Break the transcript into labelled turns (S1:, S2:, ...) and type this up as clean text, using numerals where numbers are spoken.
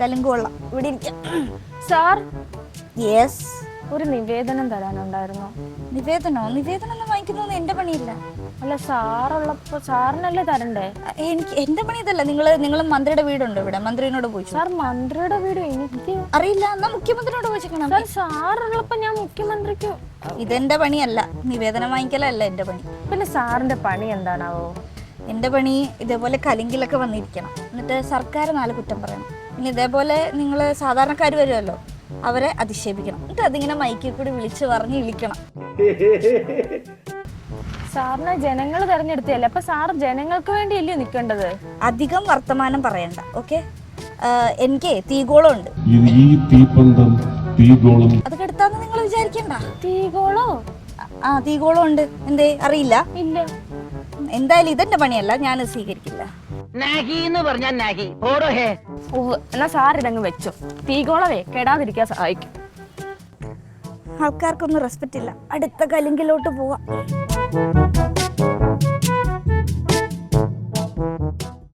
S1: കലുങ്ക് കൊള്ളാം. ഇവിടെ ഇരിക്കാം.
S2: Sir,
S1: yes.
S2: ഒരു നിവേദനം തരാനുണ്ടായിരുന്നു.
S1: നിവേദനോ? നിവേദനം ഒന്നും വാങ്ങിക്കുന്നൊന്നും എന്റെ പണിയില്ല.
S2: അല്ല, സാറുള്ളപ്പോ സാറിനല്ലേ തരണ്ടേ?
S1: എനിക്ക് എന്റെ പണി ഇതല്ല. നിങ്ങൾ മന്ത്രിയുടെ വീടുണ്ട് ഇവിടെ, മന്ത്രിനോട് പോയി.
S2: സാർ, മന്ത്രിയുടെ വീട് എനിക്ക്
S1: അറിയില്ല. എന്നാ മുഖ്യമന്ത്രിയോട് പോയിക്കണം.
S2: സാറുള്ളപ്പോ ഞാൻ മുഖ്യമന്ത്രിക്ക്.
S1: ഇതെന്റെ പണിയല്ല, നിവേദനം വാങ്ങിക്കലല്ല എന്റെ പണി.
S2: പിന്നെ സാറിന്റെ പണി എന്താണാവോ?
S1: എന്റെ പണി ഇതേപോലെ കലിങ്കിലൊക്കെ വന്നിരിക്കണം, എന്നിട്ട് സർക്കാർ 4 കുറ്റം പറയണം. പിന്നെ ഇതേപോലെ നിങ്ങൾ സാധാരണക്കാർ വരുമല്ലോ, അവരെ അധിക്ഷേപിക്കണം, എന്നിട്ട് അതിങ്ങനെ മൈക്കിൽ കൂടി വിളിച്ച് പറഞ്ഞ് ഇളിക്കണം.
S2: സാറിനെ ജനങ്ങൾ തെരഞ്ഞെടുത്തല്ലേ, അപ്പൊ സാർ ജനങ്ങൾക്ക് വേണ്ടിയല്ലേ നിൽക്കേണ്ടത്?
S1: അധികം വർത്തമാനം പറയണ്ട, ഓക്കെ? എനിക്ക് തീഗോളം ഉണ്ട്. അതൊക്കെ എടുത്താന്ന് നിങ്ങൾ വിചാരിക്കണ്ട.
S2: തീഗോളോ?
S1: തീഗോളം ഉണ്ട്. എന്തേ, അറിയില്ല?
S2: ഇല്ല.
S1: എന്തായാലും ഇതെന്റെ പണിയല്ല, ഞാൻ സ്വീകരിക്കില്ല.
S2: എന്നാ സാർ ഇതങ്ങ് വെച്ചോ. തീഗോളവേ കെടാതിരിക്കാൻ സഹായിക്കും.
S1: ആൾക്കാർക്കൊന്നും റെസ്പെക്റ്റ് ഇല്ല. അടുത്ത കലിങ്കിലോട്ട് പോവാം.